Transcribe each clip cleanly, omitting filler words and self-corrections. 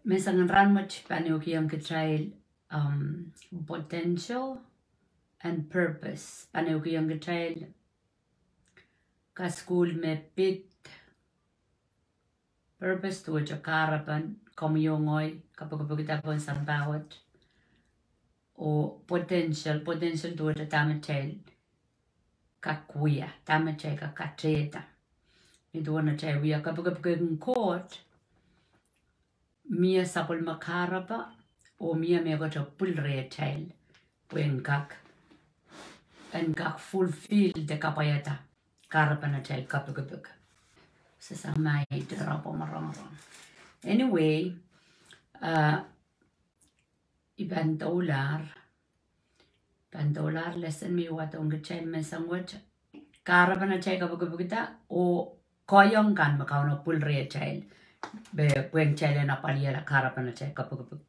Mesang ranmach panukiam child potential and purpose. Panukiam child ka school me pit purpose to a karapan komyongoy kapag pon sambawat o potential to a tamatel kakuya tamatel ka kateta. Ito na chay we kapag court mia sapol makarapa o mia me got a pulre child when kak and kak fulfill the kapayata karapana child kapag sasamay drapo marong. Anyway, iban dollar lesson me what on the child mesangwat karapana child kapag o koyong kan makau no pulre child be when child na paliela karapana child kapag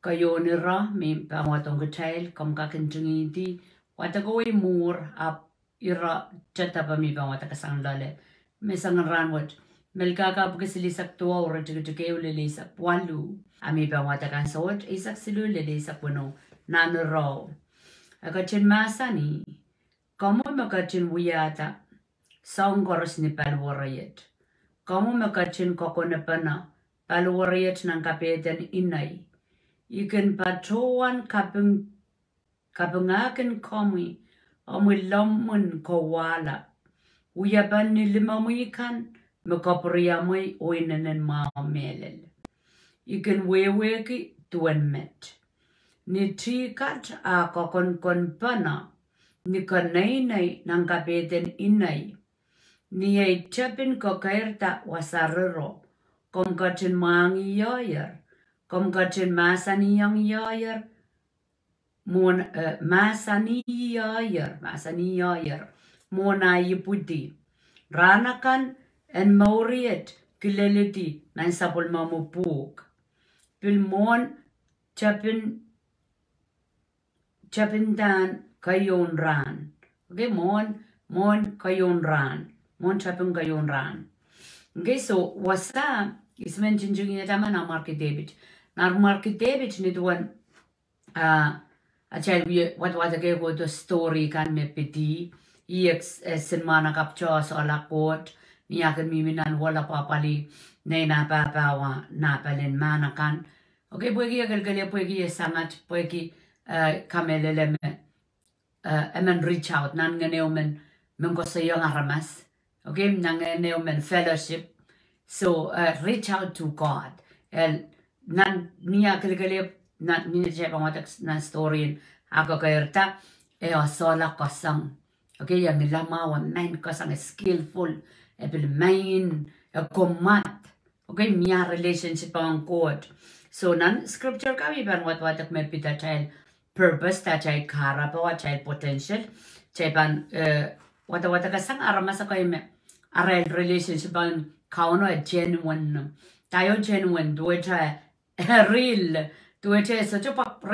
kayo nira me pamotong the child kom kakinjingi watagoy more up ira chata pa mi pamota kasanglale mesang ranwat melkaka pagkasilisak tuwa ora tigay ulilisak walu ami pamota kansawat isak silu lilisak wano nanaraw agachin masani kamu makachin wiyata Song koros ni palwarayet. Kamu makachin koko na pana palwarayet ng kapetan inay. Ikan patuan kapungakan kami amoy lamun kawala. Uyaban ni limamuikan makapriyamoy oinanan maamelel. Ikan weweki tuan met. Ni tikat a kokon pana ni kanay ng kapetan inay. Ni chapin ko kairta wasarero, kom kachin mangi yoyer, kom kachin masani yang yoyer, mon masani yoyer, mona yiputi, ranakan en mauriet kileliti nan sapul mamupuk, pilmon chapin dan kayon ran, okay mon kayon ran. Mon chapung kayon ran. Okay, so wasa is mentioned during the time na Market David. Na Market David ni tuan a child what go to story kan me piti senmana kapcho so lakot niya kan miminan wala papali na papawa na palen mana kan. Okay, puegi agalgali puegi sangat puegi kamelele me emen reach out nan ganeo men ko sayong aramas. Okay, nanganeomen fellowship. So reach out to God. El niya kalikalip niya siya pangatak na story ako kayerta sola kosang. Okay, yang nilamawan main kosang skillful epil main komat. Okay, niya relationship ang God. So nan scripture kami pan watak may pita child purpose ta child karapawa child potential child pan wata kasang aramasa kayo me arel relationship ang kauno genuine tayo genuine duweta real duweta sajo pak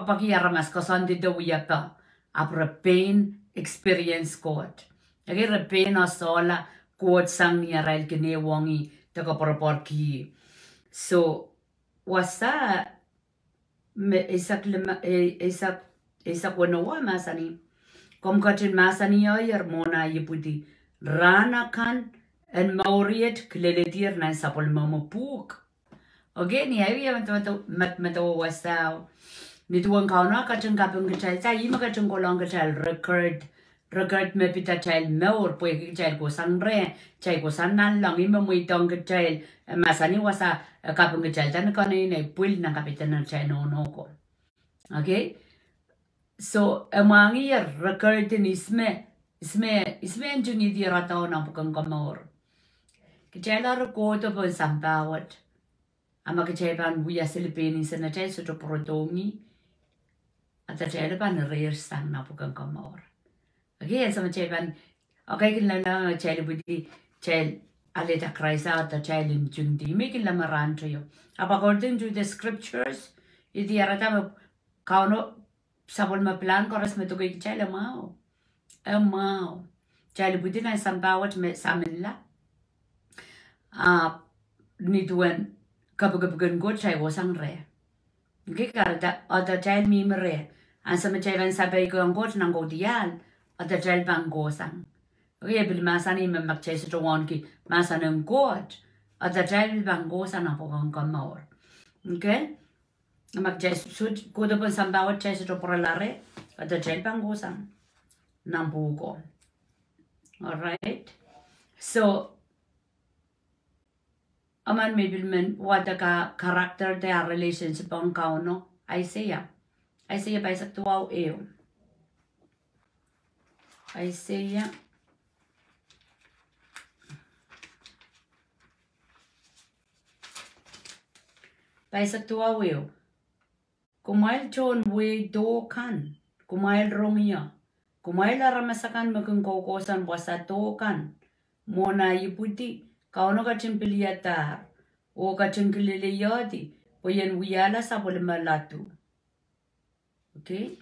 pagi aramas kasan dito wiyata apra pain experience God agi re pain asola God sang ni arel kinewongi taka porki so wasa isak wanawa masani kom kachin masani yoyer mona yiputi rana kan en mauriet kleletir na sapol mamupuk. Okay, ni ayo matawa wasaw. Nituang kauna kachin kapung kachal sa ima kachin kolong kachal record me pita child maur pueki child ko sangre child ko sanan lang ima muitong kachal masani wasa kapung kachal tan kanina puil na kapitan ng child no ko. Okay? So, amangi record din isme enjuni di ratao na pukang kamor. Kichala record po sampawat. Ama kichapan buya Filipini sa na chay so protongi. At a chay pan rare sang na pukang kamor. Again, sa machapan, okay kinala chay budi chay alita kraisa at a chay in jundi. Make it lamaran to you. According to the scriptures, iti ratama kauno sabol maplan koras metugay chala mao. Chay budi na sampawat me samin la. nituan kapag go chay wasang re. Okay, karata other child mi mere. And some child sabi ko ang coach nang go dial other child bang go sang. Okay, bil masani me magchay sa tuwan ki masanang coach other child bang go sang na po kang kamor. Okay, magchay sud ko do pun sambawat chay sa tuporalare other child bang go sang nang po. All right, so. Aman maybe what the character their relationship on kauno Isaiah by sa tuaw eo Isaiah by sa tuaw eo kumail chon we do kan kumail romia kumail aramasakan magung kokosan wasa do kan mona iputi kauno ka chimpiliatar o ka chinkililiyodi o yan wiyala sa malatu. Okay?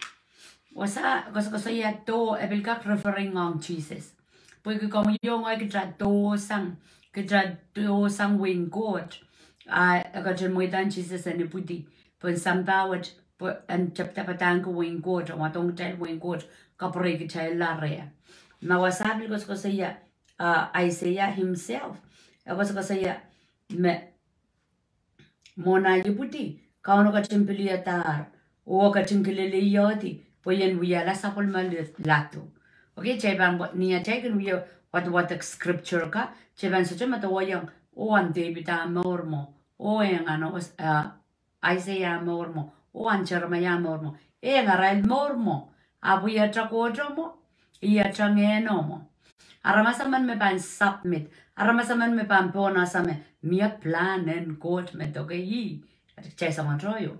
Wasa kasi to ebil ka referring on Jesus. Porque como yo ay kitra do sang wing God ka chinmuitan Jesus ani puti pun sambawat and chapta patang ko wing God o matong tel wing God ka pare ki chay larea. Na wasabi kasi Isaiah himself kasi me mona yiputi kauno ka chimpiliatar o ka chinkililiyodi po yan wiyala sa malatu. Okay, chaban niya chagan wiyo what the scripture ka chaban sa chama tawayang o an David mormo o yang ano Isaiah mormo o an Jeremiah mormo ngaral mormo abuya chakojo mo iya changeno mo aramasaman me pan submit aramasaman me pan pona same mia plan and court me toke yi chesa mantroyo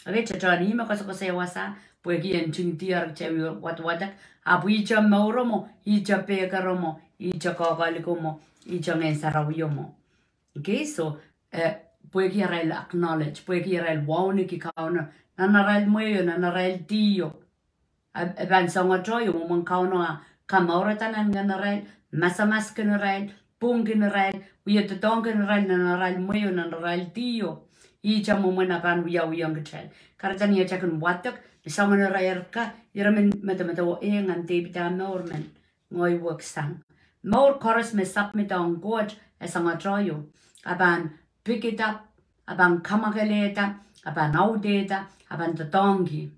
ave chachani me koso se wasa puegi en chintiar chewi what abu cha mauromo I cha pekaromo I cha kagalikomo I cha ngensarawiyomo. Okay, so puegi rail acknowledge puegi rail wawni ki kauna nanarail moyo nanarail dio ban sangatroyo mo man kauna kamaura tanan ganarail masamas ganarail pung ganarail wiya totong ganarail nanarail moyo nanarail dio I cha mo man kan wiya gachel karatan ya chakan watak sama narail ka iramin mata wo ngan David mormen ngoi work sang more chorus me submit on God sangatroyo aban pick it up aban kamagaleta aban audeta aban totongi.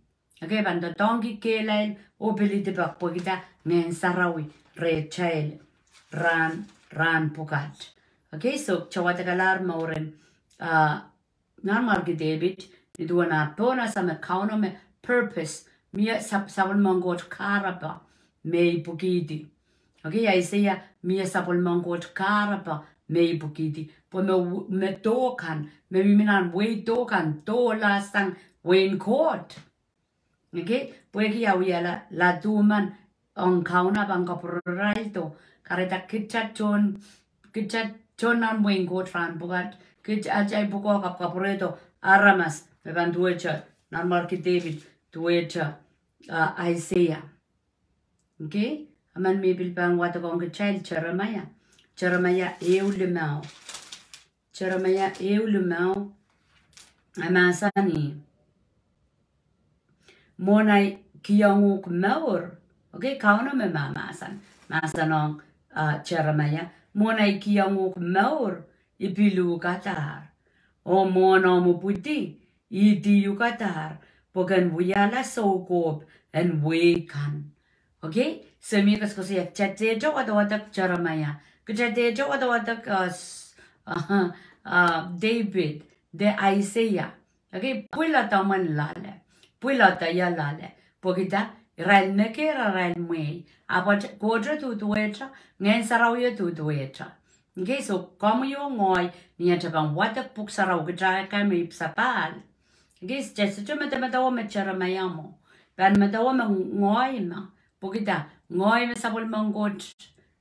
Okay, ban totongi kelel obili bak pogita ngen sarawi re chail ran pukat. Okay, so chawatagalar mauren normal ki David iduana pona sama kauno me purpose mia sabon mangot karaba me pugidi. Okay, Isaiah mia sabon mangot karaba me pugidi. Po me dokan me minan we dokan do lasang wen court. Okay, puegi ya wiyala la duman on kauna bangka proraito kareta kitchat chon nan wengo tran bugat kitchat ajay buko kaproreto aramas me ban duecha nan marki David duecha Isaiah. Okay, aman me bilbang wata kong child Jeremiah eulumau amasani monai kiyanguk maur. Okay, kauna me masanong Jeremiah monai kiyanguk maur ipilu katar o mono mo puti iti yu katar pogan wiyala sokob and wekan. Okay, so mi kas kasi chatejo adawatak Jeremiah kachatejo adawatak David de Isaiah. Okay, pula taman lale pula ya lale pogita ral neke ral mei apat kodra tu tuetra ngen sarawiya tu tuetra. Okay, so kamu yo ngoi niya tabang watak puk saraw gajaya kami sapal. Okay, just to matawa me Jeremiah mo ban matawa me ngoi ma pogita ngoi me sabol mangot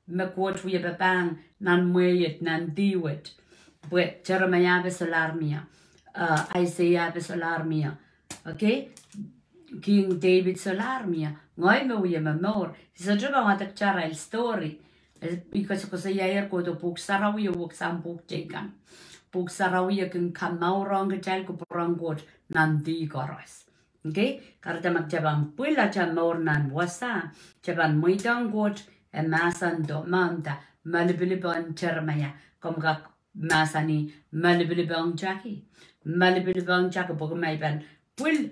me quote wiya bang nan meyet nan diwet but Jeremiah besolarmia Isaiah besolarmia. Okay, King David solarmia ngoi me wiya me more so juba watak chara el story because yair ko to puk sarawi wok sam puk tekan pug sarawi kin kamaurang kecil kupurang got nanti koros. Okay, karena magjaban pula jamor nan wasa jaban muidang got masan do manta malbiliban cermaya komga masani malbiliban jaki malbiliban jaki pug maiban pul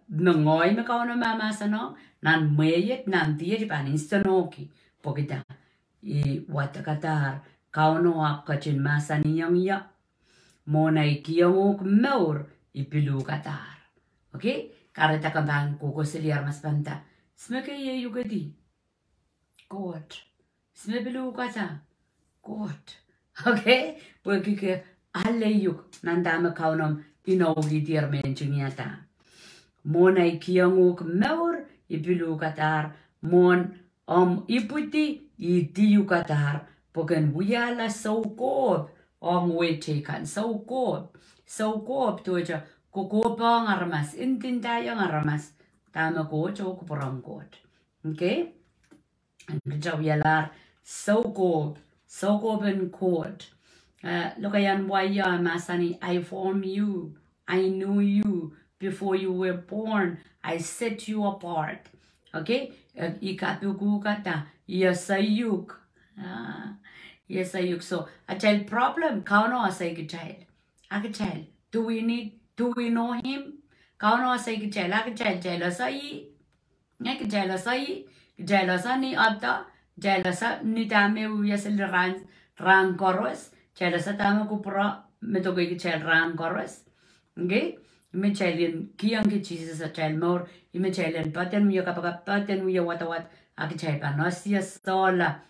mengoy makauna mamasano nan meyet nan dia ban instanoki pogida I watakatar kauno akachin masani yang ya mona ikiyong maur ipilu katar. Okay? Karena kambang kuko seliar mas banta. Smeke ye yugadi. God. Smebilu kata. God. Okay? Pergi ke alle yuk nandama kaunom inogi diar menjuniata. Mona ikiyong maur ipilu katar. Mon iputi itiyu katar. Poken wiyala so kob. Wete kan so kob. So kob tuja. Kukupang aramas, intintayang aramas. Tama ko, chok porang kot. Okay? And jawialar, so kob and kot. Look ayan waya masani, I formed you. I knew you before you were born. I set you apart. Okay? Ikapuku kata, yasayuk. Yasayuk. So, a child problem, kauno asay child. A child. Do we know him? Kauno say ki chela jealousy. Nek jealousy. Jealousy ni abda. Jealousy ni tame uyasil ran koros. Jealousy tame kupra metoge ki chel ran koros. Okay? Ime chelin kiyang ki Jesus a chel more. Ime chelin paten uya kapaka paten uya watawat. Aki chel panosia sola.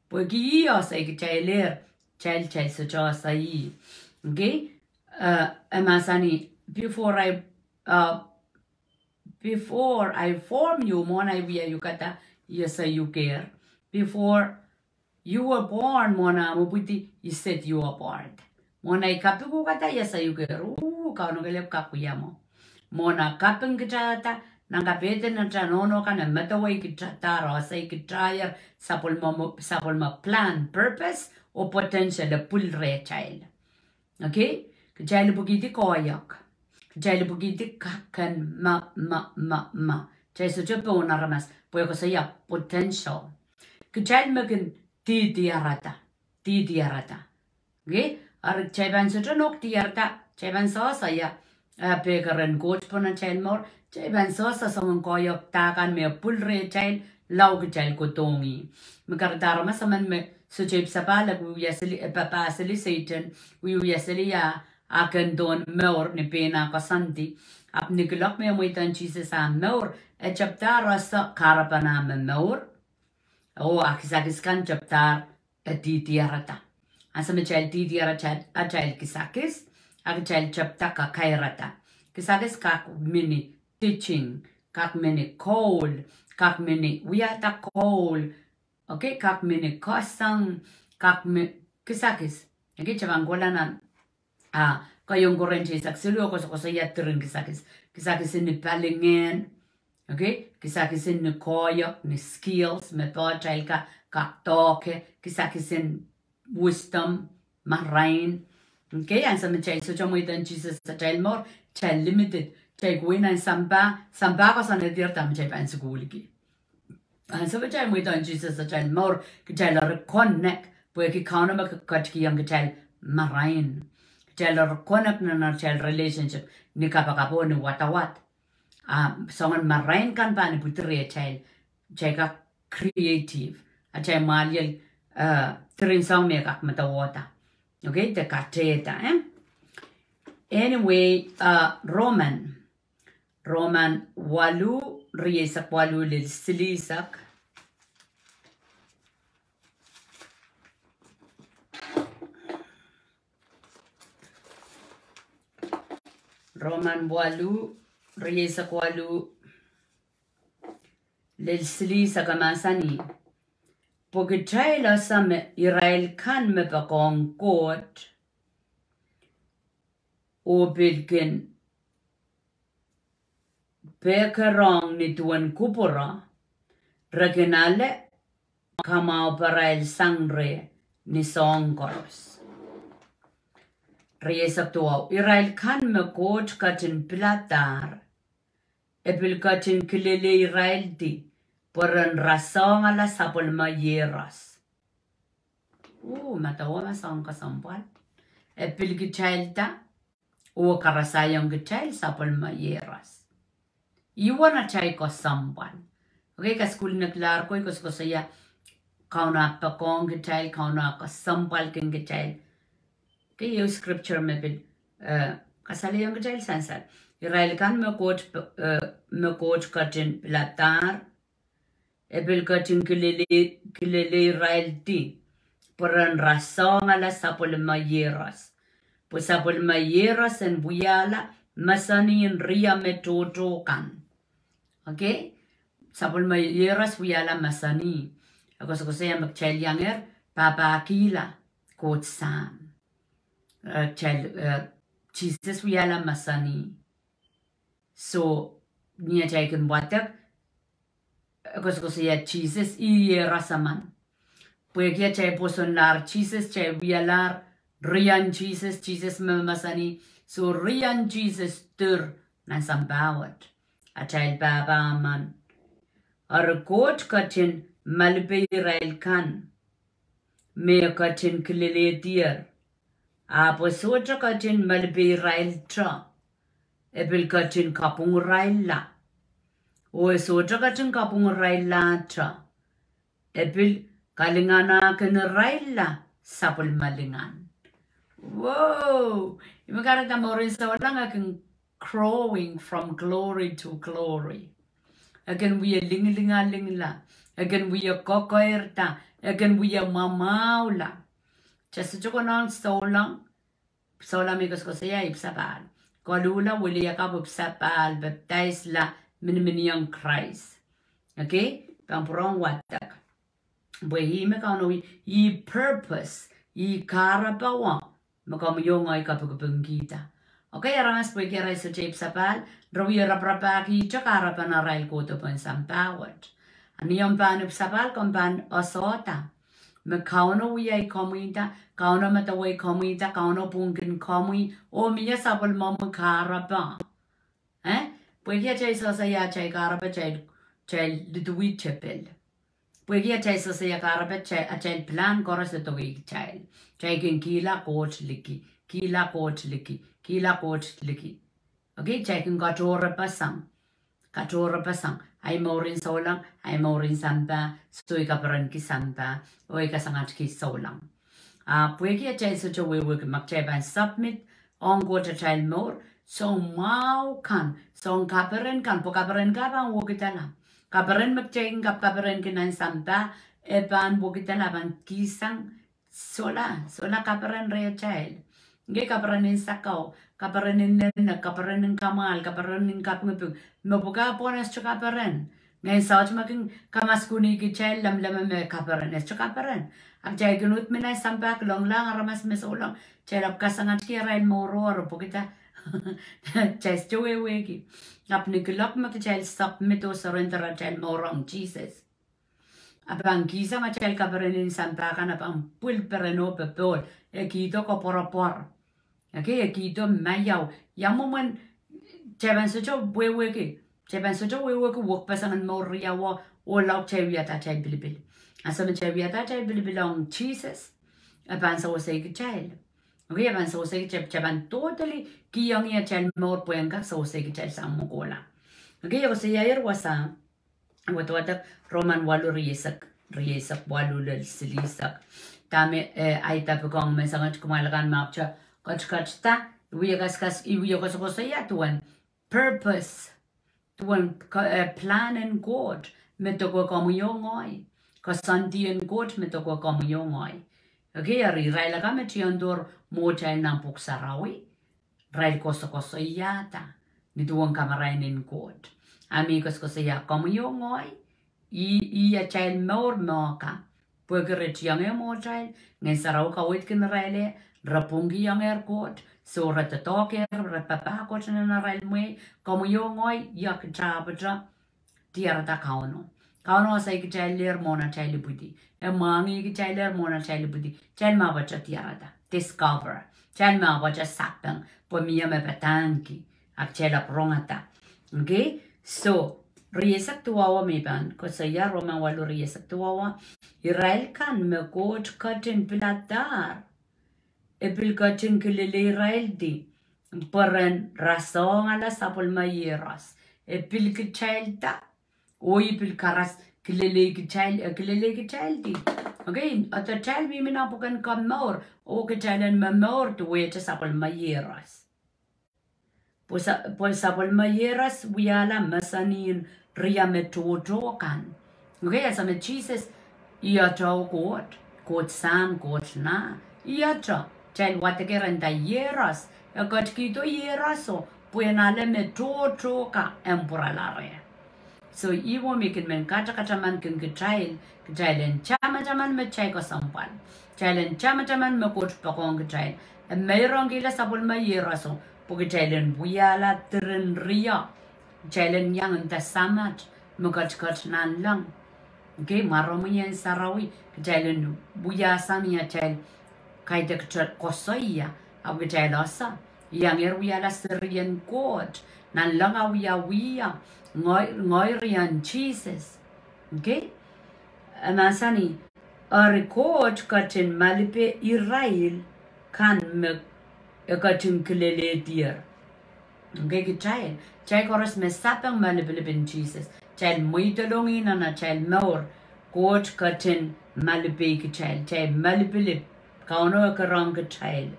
Poki say ki cheler. Chel so chosa Okay? Amasani, before I form you, mona via yukata, yes, you care. Before you were born, mona muputi, you set you apart. Mona kapu kata, yes, you care. Kaunogale kakuyamo. Mona kapeng kitata, nangapete na chanono kana metaway kitata, or say kitaya, sapulma plan, purpose, or potential, a pull rare child. Okay? Kejali bugiti Koaiek. Kejali bugiti kakan ma. Jai suja pun aramas. Poya ko saya potential. Kejali makin ti diarata. Okay? Ar jaiban suja nok diarata. Jaiban so saya Pehker coach pun child more. Jaiban so samang Koaiek takan me pulre child lau kejali ko tongi. Mekarta aramas saman me sujib sapala ku yasili papa asili Satan. We yasili ya akan don meur ni pena kasanti ap nikulak me muitan Jesus a meur chaptar rasa karapana me meur o akisakiskan chaptar titiarata asa me chal titiarata a chal kisakis a chal chapta ka kairata kisakis kak mini teaching kak mini call kak mini wiata call okay kak mini kosang kak me kisakis okay chavangolanan kayong korente saksilo ko sa yatrin kisakis ni palingen okay kisakis ni Koaiek ni skills me pa child ka toke kisakis wisdom marain okay and some child so chomo itan Jesus sa child more child limited child win and samba ko sa nadir tam child pan school ki and so child mo itan Jesus sa child more ki child connect po ki kauna ma ka yang child marain child connect na child relationship ni kapakapo ni watawat songan marain kan pa ni putri child ka creative a child maliel trin song me kak matawata okay te kateta anyway Roman walu riesak walu lil silisak Roman walu riesak walu lil silisak kamasani Pogitayla same Israel kan me bakong kot o bilgin Pehker ni tuan kupura regenale kamau parail sangre ni songkoros Reyesak tuaw. Israel kan me coach katin pilatar. Epil katin kilele Israel di. Poran rasong ala sapol ma yeras. Matawa masang kasampal. Epil gichail ta. Karasayang gichail sapol ma yeras. Iwan na chay ko sampal. Okay, ka school na klar ko saya kauna pa kong gichail, kauna ka sampal king gichail. Okay, yung scripture me bil kasali yung gichail sansal. Israel kan me coach katin pilatar. Epil katin kilele Israel di. Peran rasong ala sapol ma yeras. Po sapol ma yeras en buyala masani en ria metoto kan. Okay? Sapol ma yeras buyala masani. Ako saya magchel yanger papa kila coach sam. Jesus buyala masani. So niya chay kan watak. Ako saya Jesus rasaman. Puegia chay poson lar Jesus chay bialar rian Jesus masani so rian Jesus tur nan sambawat a chay baba man ar coach katin malbe Israel kan me katin kilele dier a posotra katin malbe Israel tra ebil katin kapung Israel o sotra katin kapung Israel tra ebil kalingana keneraila sapol malingan. Whoa! Imagara morin sa walang aking crowing from glory to glory. Again we are lingla. Again we are kokoirta. Again we are mamaula. Just to go on so long amigos ko saya ipsapal. Kolula wili yakab ipsapal baptize la miniminiang Christ. Okay? Pampurong watak. Buhi me kano I purpose I karabawa makam yung ay kapagpang kita. Okay, arangas po kaya sa tape sapal, rawi raprapaki chakara na rail ko to pan sampawat. Ani yung panip sapal kumpan osota. Makauno wi ay komita, kauno mataway komita, kauno pungkin komi, o miya sapal mo makaraba. Pwede chay sa saya chay karaba chay lituwi chepel. Puegia chay sa saya karabet chay plan koras ito chay. Chay kin kila coach liki. Okay, chay kin katora pasang. Ay maurin solang, ay maurin sampa, soy kaparan ki sampa, o kasangat ki solang. Puegia chay sa chawewe makchay ban submit, on go to child more, so mau kan, so kaparan kan, po kaparan ka bang wukitala. Kaparan magcheng kaparan kinan sampa eban bukita laban kisang sola kaparan rea child. Nge kaparan in sakao, kaparan in nena, kaparan in kamal, kaparan in kapngupung. Mabuka ponas cho kaparan. Ngayon sa making kamaskuni ki child lam me kaparan es cho kaparan. Ang chay gunut minay sampa long lang aramas mesolang. Chay lap kasangat ki rail moro aro bukita. Chay wegi. Apni kilap makichay submit o surrender at child morong Jesus. Abang kisa machay kaparenin sampakan apang pulpereno pepol. Ekito ko porapor. Okay, ekito mayaw. Yamuman chaban socho weweki. Chaban socho weweki wok pasangan moria wa o lauk chay wiata chay bilibil. Asama chay wiata chay bilibilong Jesus. Abang sa wasay child. Okay, abang sa usay chaban totally kiyang ya child more puenka sa usay child sa amukola. Okay, ako sa yayar wasa watwatak Roman walu riyesak walu silisak. Tame ay tapikong mesangat kumalakan mapcha kachkachta wiyakas ko sa yatuan purpose tuan plan and God metoko komuyongoy kasanti and God metoko komuyongoy. Okay, ari raila kami tiyandor mo chay ng puksarawi. Rail koso yata. Nituwang kamarainin God. Amigos ko saya komuyongoy. Iya chay maur moka. Pwede tiyang mo chay. Ngayon saraw kawit kin raile. Rapungi yang God. So ratatoke rapapako na rail mo. Komuyongoy. Yak chabadra. Tiyarata kauno. Kauno sa ikichay mona chay libudi. Mangi ikichay mona chay libudi. Chay mabacha tiyarata. Discover. child ma wacha sapang po miya me patanki ak chela prongata. Okay, so riesak tuawa me ban ko saya Roman walu riesak tuawa Israel kan me coach katin pilatar epil katin kilele Israel di peran rasong ala sapol mayeras epil ke child ta oi pil karas kilele ke child di. Okay, at the child mi minapukan kam more o ke child en more to we te sapol mayeras. Pues sapol mayeras wiala masanin ria metodokan. Okay, as a Jesus iato kot sam kot na iato child what ke renta yeras a got kito yeraso puenale metodoka emporalare. So iwo mikin men kata man kin child en chama me chai ko sampan child en chama me kot pakong child en meirong gila sapol mayeraso porque child en buyala tren ria child en yang enta samat me kat nan lang. Okay, maromian sarawi child en buya samia child kai de kosoia ab child asa yang buyala serian kot nan lang awia ngoi rian Jesus. Okay, masani a record katin malipe Israel kan me katin kilele dear. Okay, child koros me sapang malipe bin Jesus child muitolongi na child more coach katin malipe child malipe kauno karang child.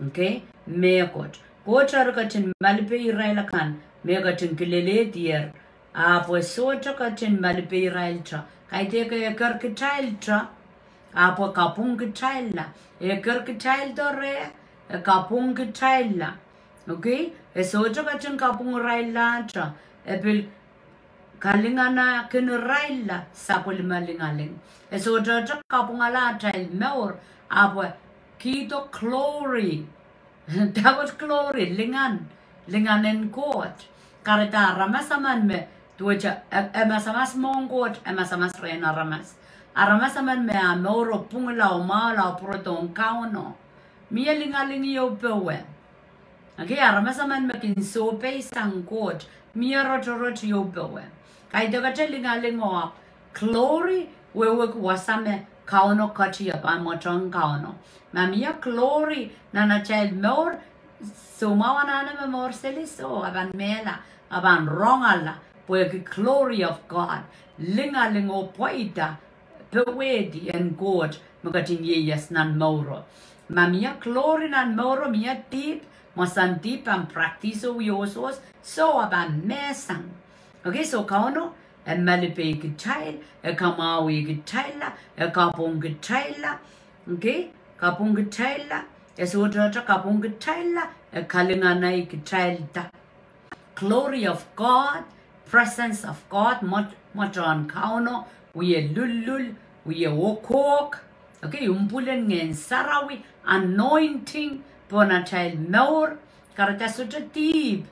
Okay, me coach ar katin malipe Israel kan me katin kilele dear pues so katin malipe Israel tra kai te ke kar ke child tra apo kapung ke child la kar ke child re kapung ke child la. Okay, so katin kapung Israel la tra epil kalingana ken Israel la sapol malingaling so kapung ala child more apo kito glory that was glory lingan en court kareta ramasaman me tuacha emasamas mongot emasamas reina aramasaman me amoro pungla o mala proton kauno mia lingaling yo pewe. Okay, aramasaman me kin so pe sangot mia rot yo pewe kai daga lingaling o glory we wasame kauno kachi apa motong kauno mamia glory nana child more so mawana me more seliso aban mela aban rongala pues the glory of God lingalingo poita pewedi and God magating yes nan moro mamia glory nan moro mia deep mosan deep and practice we also so aban mesang. Okay, so kauno a malipe ke child a kamawi ke child a kapong ke child. Okay, kapong ke child a sotra kapong ke child a kalinganai ke child. Glory of God, presence of God, motron kauno, we a lulul, we a wokok. Okay, umpulen ngen sarawi, anointing, pona child more, karata such deep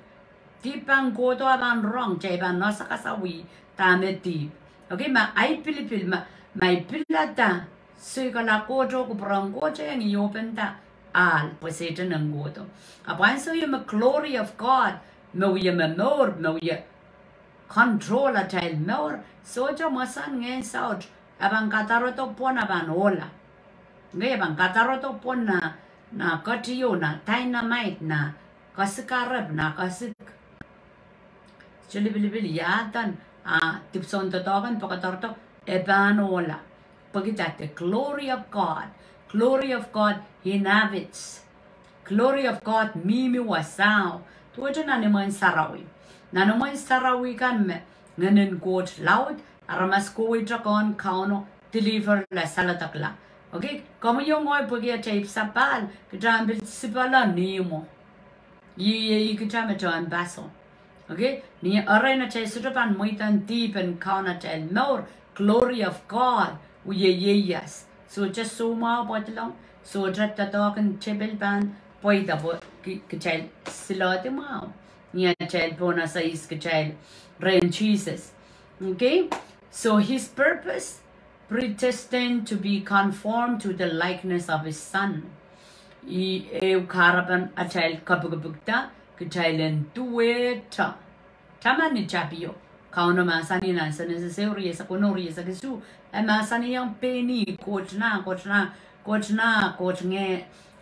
ang goto aban wrong, jaiban nosakasawi, tame deep. Okay, ma I pilipil, my pilata, suikala goto, kuprangote, and you open that al, posatan and goto. Upon so you a glory of God. No ye more, no ye control a child more, so jo masan ngen south, abang kataroto pon aban ola. Ngay abang kataroto pon na katiyo na dynamite na kasikarab na kasik. Chili yatan tipson to togan pakatorto eban ola. Pagitat the glory of God he inhabits. Glory of God mimi wasao. Tuwaja naman sarawi. Naman sarawi kan me nganen court loud aramas ko witra kon kauno deliver la salatakla. Okay, como yung ngoy pagi tape sapal kajambil sipala nimo. Ye kajame John Basso. Okay, ni arena chay sutrapan moitan deep and kauna chay more glory of God. Uye yes. So just so ma botlong. So drat tatokan chebel ban. Poida bo kachel silate mao nia child bona sais kachel rain Jesus. Okay, so his purpose predestined to be conformed to the likeness of his son. eu karapan a child kapugupukta, kachailen tueta. Tamani chapio. Kauno masani na seuri sa kunori sa kisu. E masani yang peni coach na coach nge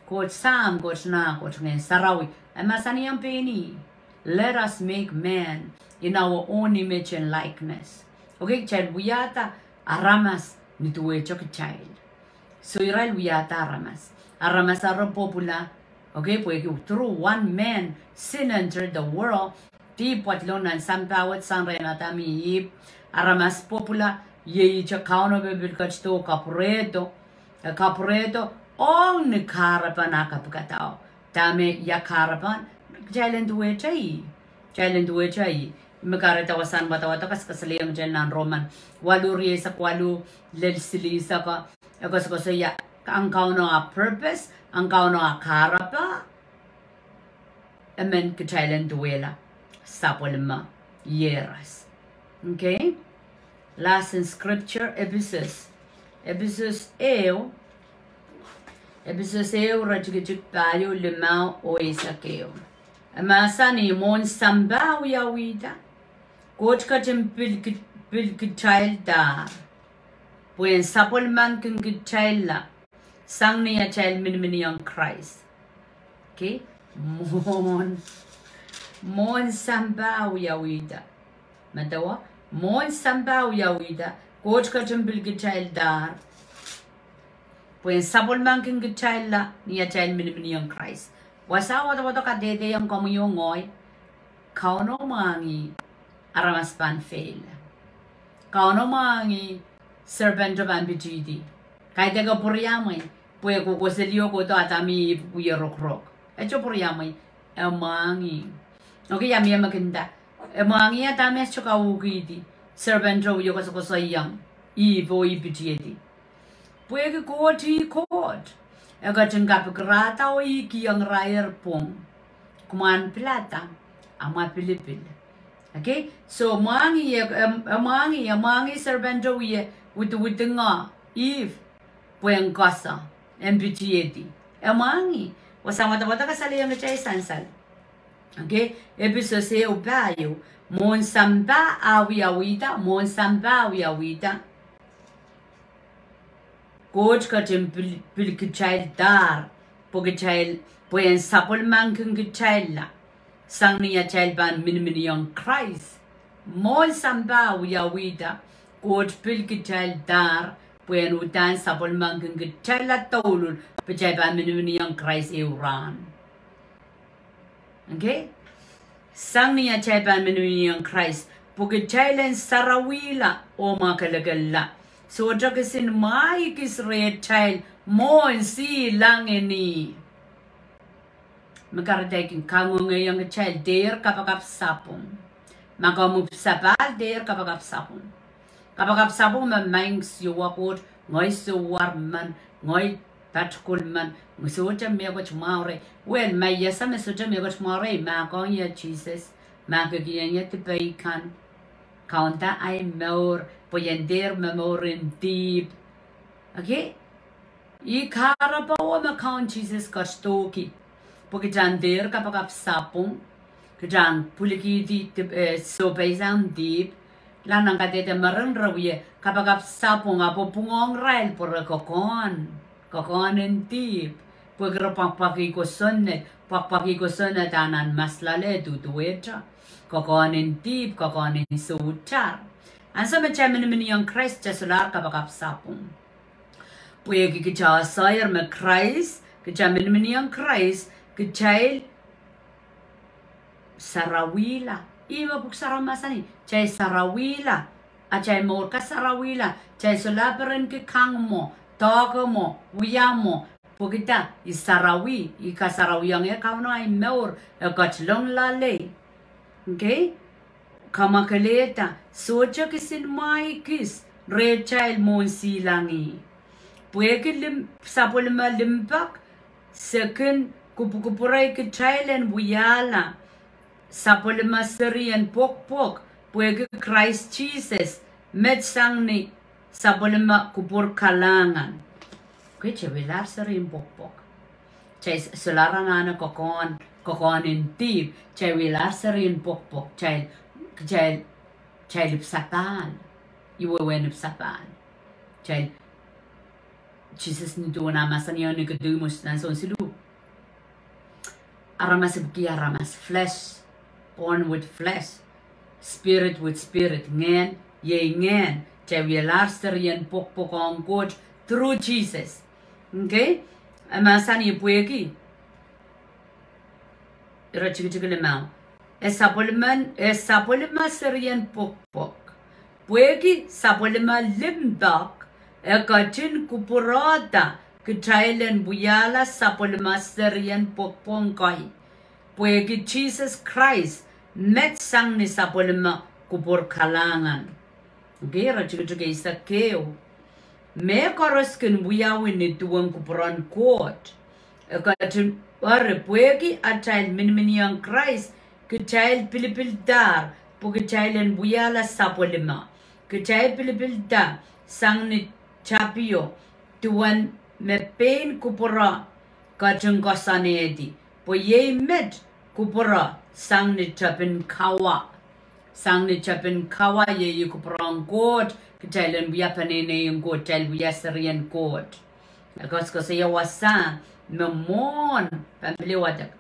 coach sam coach nge sarawi. E masani yang peni. Let us make man in our own image and likeness. Okay, child wiyata aramas nituecho child. So iral wiyata aramas. Aramas ara popula. Okay, pues through one man sin entered the world. Deep what lonan sampawat san renata mi aramas popula ye chakauno bebilkachto capureto on the carapan akapkatao. Tame ya carapan jalen duwe chai. Makarata wasan batawata kaskasaliang jalan Roman. Walu riesa walu lelsilisa ka. Ako ya ang kauno a purpose, ang kauno a karapa. Amen kachailan duwela. Sapolma yeras. Okay? Last in scripture, Ephesus eu rajigijik tayo limau o isakeo. Amasani mon samba wiyawida. Coach ka pilkichail dar. Puen sapolman kingichaila. Sang niya child minimini ang Christ. Okay? Mon samba wiyawida. Madawa? Mon samba wiyawida. Coach ka pilkichail dar. Puen sapolman kingichaila niya child minimini ang Christ. Wasawa to kadede yang komyo ngoy. Kauno mangi aramas pan fail. Kauno mangi servant of ambiguity. Kaite ka puriamay. Pue kukuselio ko to atami puyerokrok. Echo puriamay. Emangi. Okay, yami makinda. Emangi atami choka ukiti. Servant of yokosokosayang. Ivo ibitieti. Pue kukuot. Agad grata o iki ang rayar pong kuman plata ama Pilipil. Okay, so mangi servando ye with nga if pueng kasa mbitieti mangi wasama tawata kasali ang chay sansal. Okay, episode se upayo mon samba awiyawita. Coach ka pilkichail dar, pogichail, puen sapol man kingichail la. Sang niya child ban minimini ang Christ. Mon samba wiyawida. Coach pilkichail dar, puen utan sapol man kingichail la tolul, pichail ban minimini ang Christ euran. Okay? Sang niya child ban minimini ang Christ, pogichail en sarawila o makalagala. So jagasin Mike is red child mon si lang ini. Magkaraday kango ngayang child der kapagap sapong. Magamup sapal der kapagap sapong. Kapagap sapong mamang siwakot ngoy suwarman ngoy patkulman musuja megot maure. Well may yasam suja megot maure makong ya Jesus makagyan ya tipaikan. Kaunta ay more poyender memorin deep. Okay? I karapa o makaunt Jesus kastoki. Pokijander kapagap sapong. Kajan puliki di so paisang deep. Lanang katete marang rawiye kapagap sapong apo pungong rail por kokon. Kokonin deep. Pagkapagpaki ko sonnet. Pagpaki ko sonnet anan maslale tutueta. Kokonin deep, kokonin suchar. Ansa macam ni yang Christ jasular kapagap sapong. Puye kicha sayar me Christ, kicha ni yang Christ, kichail sarawila. Iba puk saramasani, chay sarawila. Achay morka sarawila, chay sulaperin ki kangmo, tokomo, uyamo. Pukita isarawi, ikasarawi yang kau no ay meur, kachlong lale. Okay? Kamakaleta, socha kisin maikis, red child mon silangi. Pueke sapulma limpak, second kupukupuray ki child and buyala. Sapulma Syrian pok, pueke Christ Jesus, med sang ni sapulma kupur kalangan. Okay, chevilar Syrian pok. Chai sularanana kokon in deep. Chai wilasarin pok. Chai lipsapan. You were when lipsapan. Chai Jesus ni tuwa na masanya ni kadumus na son silu. Aramas buki aramas flesh, born with flesh, spirit with spirit. Ngen, ye ngen. Chai wilasarin pok on God through Jesus. Okay? Amasani pueki. Ira chikile mau. Sapolema serian pok. Pueki sapolema limdak. Ekatin kupurata. Kitailen buyala sapolema serian pokponkai. Pueki Jesus Christ. Met sang ni sapolema kupur kalangan. Okay, ira chikile isa keo. Me koroskin buyawin ni tuwang kupuran court. Ekatin Ore puegi a child miniminian Christ, que child pilipil dar, porque child en buyala sapolima, que child pilipil dar, sang ni chapio, tuan me pain kupura, kachung kosanedi, po ye met kupura, sang ni chapin kawa, ye kupuran god, que child en buyapanene yung god, child buyasarian god. Because kasi yawasan, Memon, family wadak.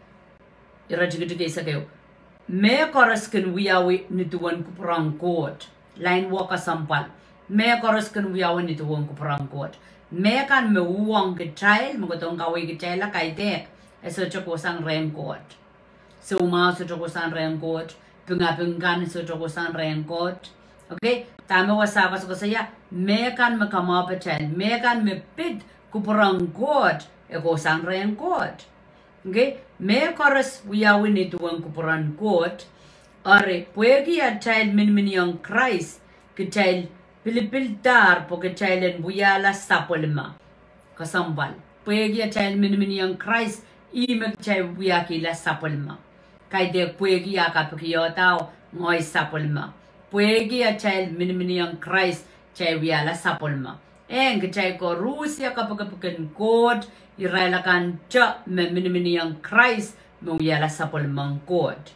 Irajigituke isakayo. Me koroskin wiyawi nituwan kuprang court. Line waka sampal. Me koroskin wiyawi nituwan kuprang court. Me kan me uwang ke child, magotong kaway ke child la kay dek. Eso choko sang rem court. So uma so choko sang rem court. Pingapingan so choko sang rem court. Okay? Tama wasaka so kasaya. Me kan me kamapa child. Me kan me pit kuprang court. Ego sang rem court. Okay? Me koros wiyawi nituwan kuprang court. Are puegi a child miniminiang Christ. Ke child pilipil dar po ke child en buyala sapolema. Kasambal. Puegi a child miniminiang Christ. Imek child buyaki la sapolema. Kay de puegi a kapikiyo tao ngoy sapolema. Puegi a child miniminiang Christ. Child buyala sapolema. En ke child ko Rusia kapikipikin court. Irailakan cha me miniminiang Christ. Me buyala sapolema court.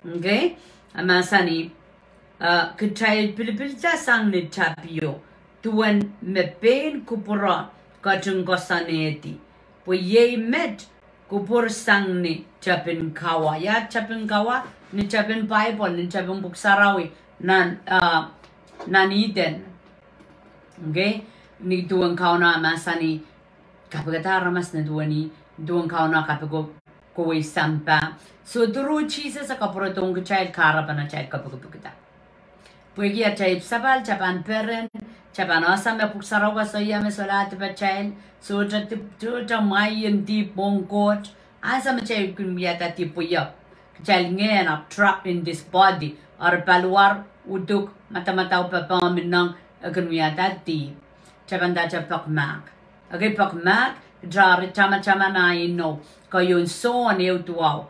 Okay? Amasani, kecai pilipilta sang ni tapio, tuan me pain kupura kacung kosaneti. Po ye met kupur sang ni chapin kawa. Ya chapin kawa ni chapin Bible ni chapin buksarawi nan iden. Okay? Ni tuan kawa na amasani kapagata ramas na tuan kawa na kapago kowe sampa. So through Jesus akaporotong ke child karapana child kapagupukita. Puegi a child sabal chapan parent chapan asam me puksarawa soya me solat pa child so ta mai and deep bongkot asam child kun biata tipuya. Child ngen up trapped in this body or paluar uduk mata upapa minang kun biata ti chapan da chapak mak. Okay pak mak jar chama na no kayun so ne utuaw.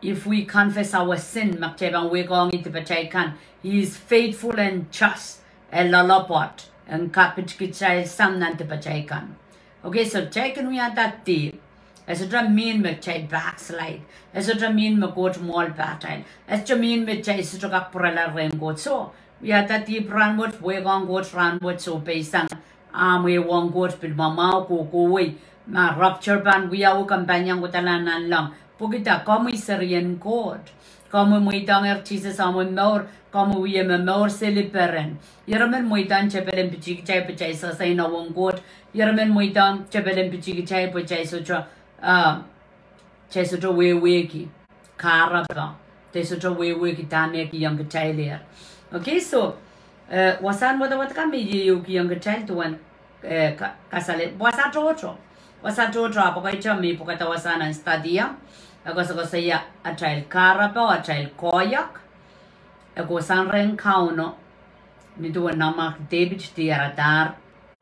If we confess our sin, makcebang we gong iti pachaykan, He is faithful and just, and lalapot, and kapit kitchay sam nanti pachaykan. Okay, so chaykan we at that deal. As a mean makchay backslide, as a mean makot mall batile, as a mean makchay sutraka prala rengot. So we at that deep ranwot, we gong got ranwot so paysang, we won't go to mama ko way, ma rupture ban, we are companion with alanan lang. Pugita como Syrian court, como muitang Jesus amo more, como we am a more celiperen. Yerman muitan chapelin pichik chai pachai sa say no one court. Yerman muitan chapelin pichik chai pachai sutra sutra we wiki carapa. They sutra we wiki tanek young child here. Okay, so wasan what kami young child to one casale was a trotro. Was a trotro apokai me pokata wasan and stadia. Ako saya a child karapa a child Koaiek. Ako san ren kauno nito namak David tiaratar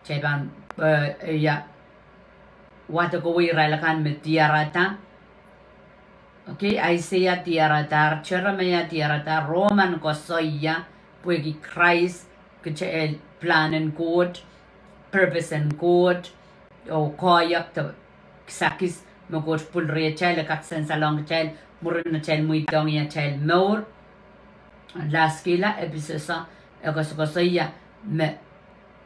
cheban ya wata ko wi ralakan me tiarata. Okay, Isaiah tiaratar, Jeremiah tiaratar, Roman ko soya puegi Christ ke plan and good, purpose and good. O Koaiek to sakis me got pulre chel kat sensa long chel murna chel muitong ya chel more last kila episode ekosokosoya me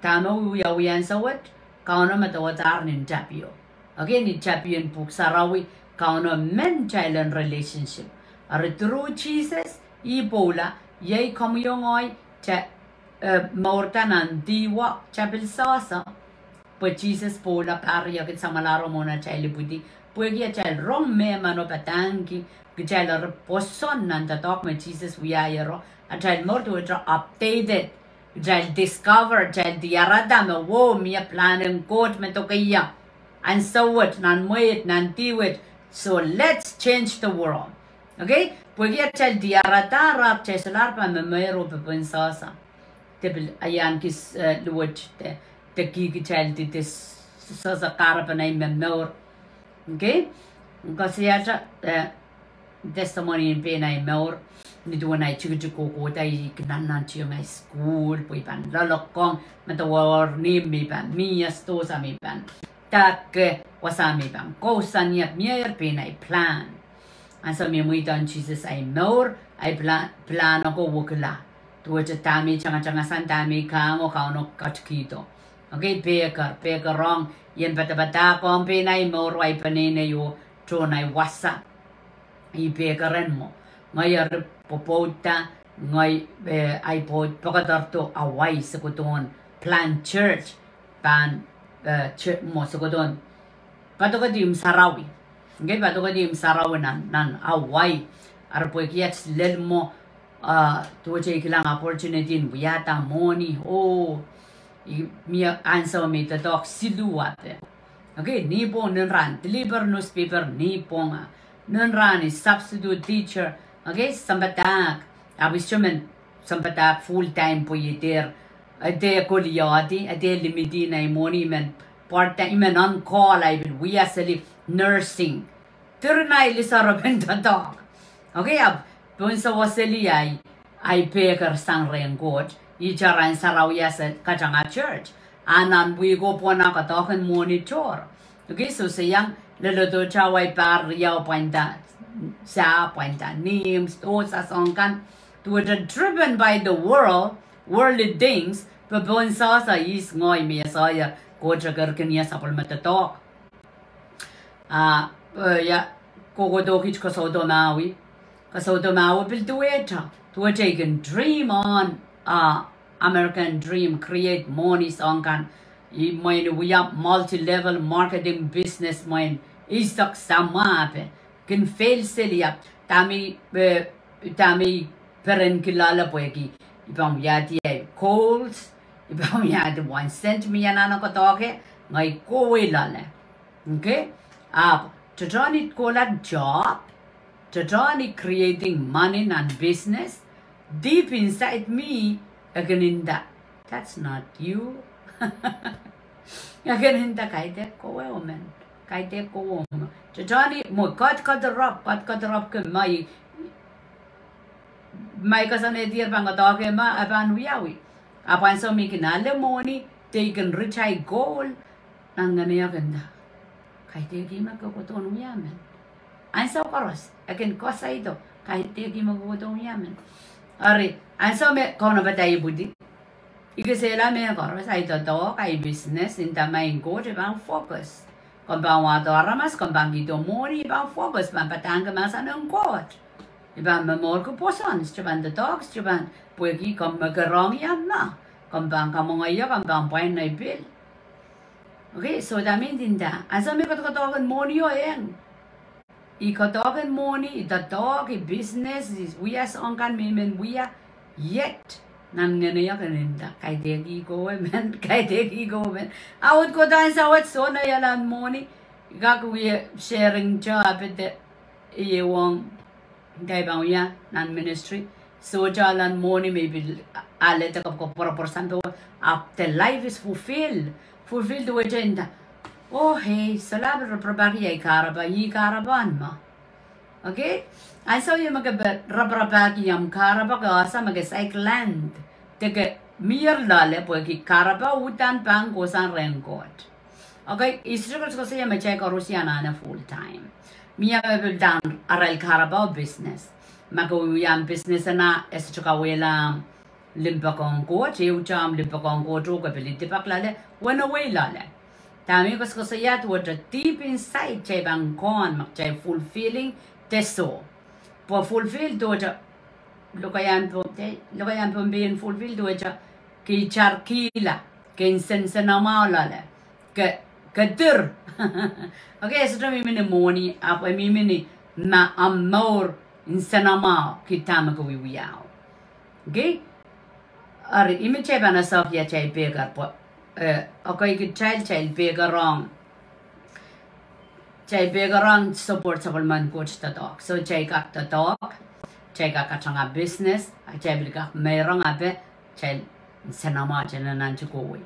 tano ya wian sawat kauna matawatar nin tapio okay ni champion puk sarawi kauna men child relationship are through Jesus ibola yai komyongoi cha mortanan diwa chapel sasa but Jesus pola paria ke samalaro mona child budi puegia child rom me mano patanki child poson nanda talk me Jesus we are a child more to updated child discover child diarada me wo me plan and court me tokaya and so what nan moit nan tiwit so let's change the world okay puegia child diarada rap chesalar pa me mero pe pensasa tebil ayan kis luwat te kiki child this sasa karapa na me more okay kasi aja testimony in pain I more ni doon ay chuko ko tay kinanan chiyo may school po ipan lalokong matawar ni mi pan miyas to sa mi pan tak wasami pan ko sanyap miyer pain ay plan and so mi muitan Jesus ay more ay plan ako wukla tuwa tami changa san tami kang o kauno katkito okay Pehker wrong yen bata ko pain ay more ay panene yo tronay wasa i Pehkeran mo ngayar popota ngay iPod pagkadarto away sa kuton plan church pan church mo sa kuton patukadim sarawi ngay patukadim sarawi nan away arpo kiyat lel mo tuwa chay kilang opportunity buyata money mi answer mi tatok siluwate okay nipong nanran deliver newspaper nipong nanran is substitute teacher okay sambatak abisyaman sambatak full time po yiter ade kulyati ade limiti na money man part time man on call I will we are nursing turnay lisaraben tatok okay ab pun sa waseli ay Pehker sang renggot icharan sarawya sa kachanga church anan we go po na katokan monitor okay so sayang laloto chaway par yaw panta sa panta names to sa songkan to driven by the worldly things papon sa is ngoy mi saya ko jagar kanya sa palmatatok ya kogodo hich kasodomawi bil dueta to take and dream on American dream create money songkan we have multi-level marketing business mind isak sama can fail selia tami peren kilala poeki ibang yati calls ibang yati 1 cent mi yana ko toke ngai ko lale okay to join it call a job to join it creating money and business deep inside me aganinda that's not you aganinda kaide ko woman kaide ko woman to Johnny mo cut the rock ke mai kasane dir bang toke ma apan wiawi apan so mi kinale money taken rich high goal nangane aganda kaide gi ma ko ton yamen an so koros akin kosaido kaide gi ma ko ton yamen are an so me kono batai budi ikisela me koros ai to kai business in the main go to bang focus Kambang wadora mas kambang gito mori ibang focus man patanga mas anong kot ibang memor ko poson cuman the dogs cuman puegi kam magarong yan na kambang kamongaya kambang pain na bil okay so that means inda asa me kotokan moni yo en ikotokan moni the dog business is we as onkan memen we are yet nan ngene kaninda kay degi go men awut ko dan sa wat so na yalan money gak we sharing job de yewong kay bang ya nan ministry so jalan money maybe ale ta ko porsanto after life is fulfilled the agenda oh hey salab rabagi ay karaban ma okay I saw you rababagi yam karaba sa mag-cycle land. Teke mir lale poeki karaba utan pang kosan renkot. Okay, istrugals ko siya machay ko Rusiana na full time. Mia mebel dan aral Carabao business. Magawiyang business na esuka wela limpakong ko, cham limpakong ko to kapiliti paklale, wena lale. Tami ko siya what a deep inside chay bang kon machay fulfilling teso. Po fulfill to lukayan po being fulfilled to ki charkila, ki insensenama lale. Kadir. Okay, so mimi ni moni apa mimi ni ma amor insenama kitama ko wiwiao. Okay? Ari imi cheba na sofia chay Pehker po. Okay, ki child Pehker wrong. Chay Pehker wrong support sa palman coach ta talk. So chay kak ta talk. Chay kak katanga business. Chay bilka mayroong ape chay insenama chay na nanchukoi.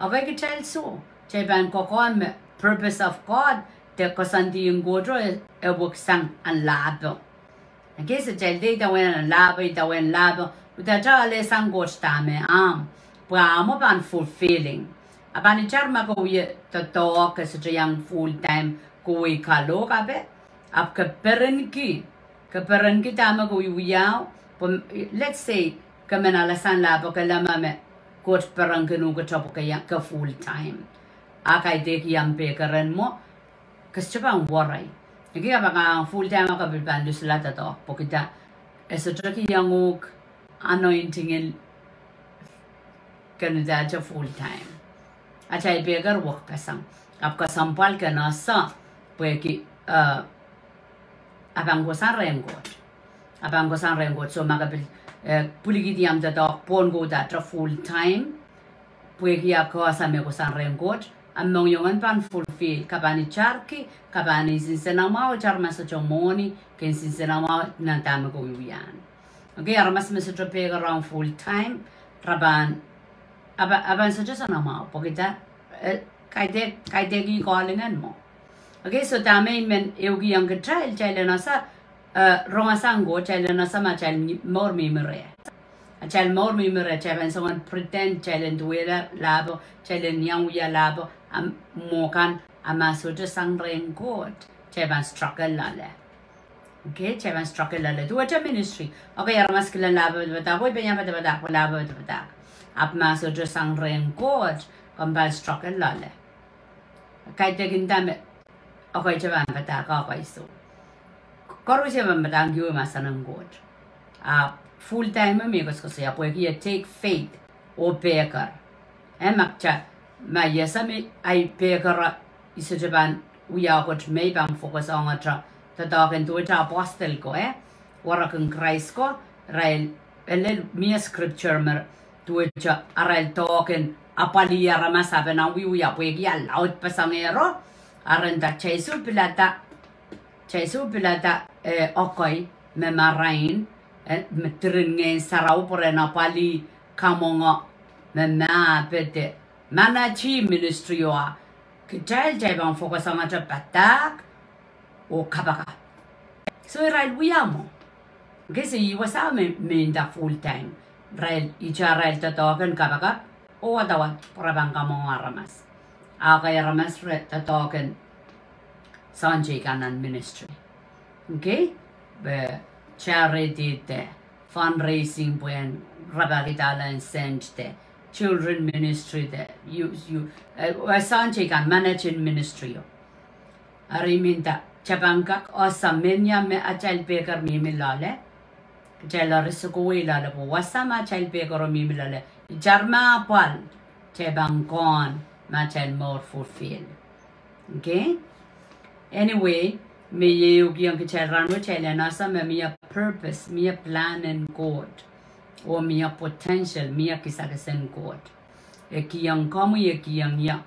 Okay, ki child so. Chay ban kokon me purpose of God te kosanti yung godro e buksang ang labo. Okay, so chay day ta wen labo. Uta le sang goch tame pa mo pan fulfilling. Apan charma ko ye to talk sa yang full time ko we kalo ka be. Ap ka peren ki tama ko yao. Let's say ka menalasan labo ka lama me coach perang kenu ko chopo ka full time. Akay deki yang Pehkeran mo kasi pa ang waray. Hindi ka baka full time ka bilban lusla ta to. Pokita esotraki yang anointing in kanada cha full time. Achay Pehker work kasang. Apka sampal ka nasa pweki abang ko san rengot. So magabil puligiti yang ta to pon go ta full time. Pweki ako sa me ko san rengot. Among yung pan fulfill kabani charki kabani sinsenama o charma sa chomoni ken sinsenama na tama ko yuyan. Okay, aramas me sa Pehker around full time raban aban sa just nama pokita kaide gi callingan mo. Okay, so tama men eugi yang child na sa romasango child na sa ma child more memory. A child more memory child someone pretend child duela labo child yang uya labo mokan amaso just sang rengkot child struggle lale. Okay, child struggle lale do a ministry. Okay, aramas kila labo bata boy benya bata ko labo bata ap maso just sang rengkot kambal struggle lale. Kay tegin dame okay child bata ka okay so koru child bata gyu masanang god full time amigos ko siya pwede take faith o Pehker. Makcha ma yesami ay Pehker isa jaban uya ko may bang focus on atra tatakin to ita apostle ko wara kang Christ ko rail mia scripture mer to ita aral token apalia rama sabe na uya pwede allowed pa sa ngero aranda chesu pilata okay memarain metrin ngayon sarau pore na pali kamonga na pete manachi ministry wa kajal jay bang focus ang ata patak o kabaka so rail wiyamo kasi iwasa minda full time rail rail tatoken kabaka o adawan para bang kamonga ramas kaya ramas tatoken sanjay kanan ministry okay charity te fundraising puen rabagitala and send te children ministry te you sanche kan managing ministry ariminta chabangka osamenya me achal Pehker mi milale jela risukui lale po wasama achal Pehker mi milale jarma pal chabangkon machal more fulfill. Okay, anyway me yugi ang kicharan mo chala nasa me purpose me plan and God o me potential me kisakasen God kiyang kamu kiyang ya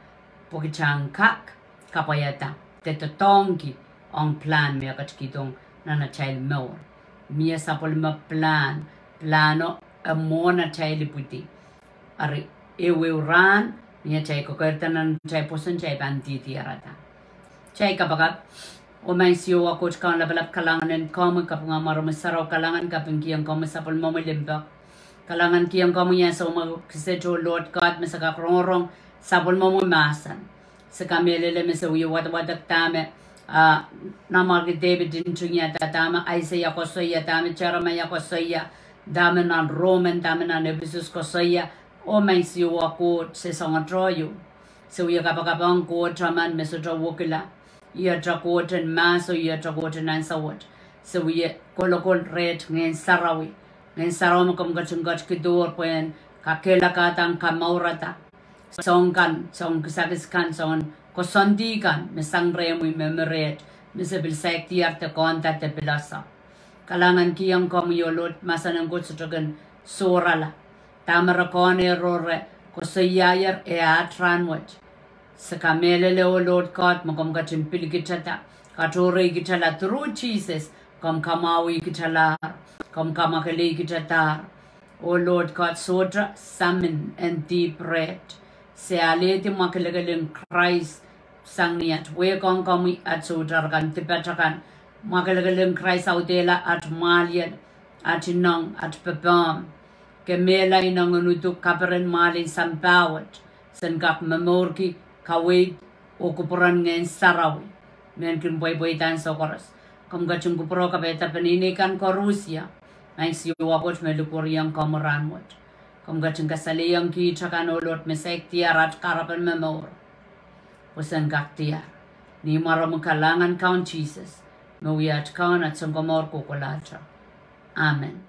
pokichang kak kapayata tetotongi ang plan me katkitong na child mo me sapol ma plano mo na child puti ari ran me chay ko kertanan chay posan chay banditi arata chay kabagat o may siyo ako kan labalap kalangan kamu kapunga marumasaraw kalangan kapang kiyang kamu sa palmo malimbak kalangan kiyang kamu yan sa umakisecho Lord God masaka krorong sa palmo masan Sekamelele me se uye wadak tame na market David dintunya tama Isaiah kosoya tame Jeremiah kosoya dame na Roman dame na Nebuchadnezzar kosoya o men si wako se songa troyo so uye kapakapang ko traman me so wokila ia trakoten maso ia trakoten ansawat so uye kolokol red ngen sarawi ngen sarawam kam gachungat kidor pen kakela katang kamaurata songkan song kisakiskan song kosondikan mesang remui memeret misabil sekti arte konta te pilasa kalangan kiyang kom yolot masanang gutsutogan sorala tamara kone rore kosayayar e atranwat sakamelele o Lord God makom gatin pilgitata katore gitala through Jesus kom kamawi gitala kom kamakale gitatar O Lord God, soda, salmon, and deep bread. Se aleti makalegaling Christ sang niat. We kong kami at soda kan tipatakan. Makalegaling Christ audela at malian at inong at pepam. Kemela inong unutuk kaparan malin sampawat. San kak memorki kawid o kupuran ngayon sarawi. Men boy tan sokoras. Kom gachung kupuro kabeta paninikan ko Rusya. Thanks you wabot me lupuriang kamuranwat. Kom gachung kasaliyang ki chakan olot me sektiar at karapan memor. Usan gaktiar. Ni maram kalangan kaun Jesus. Mawiyat kaun at sangkomor kukulatra. Amen.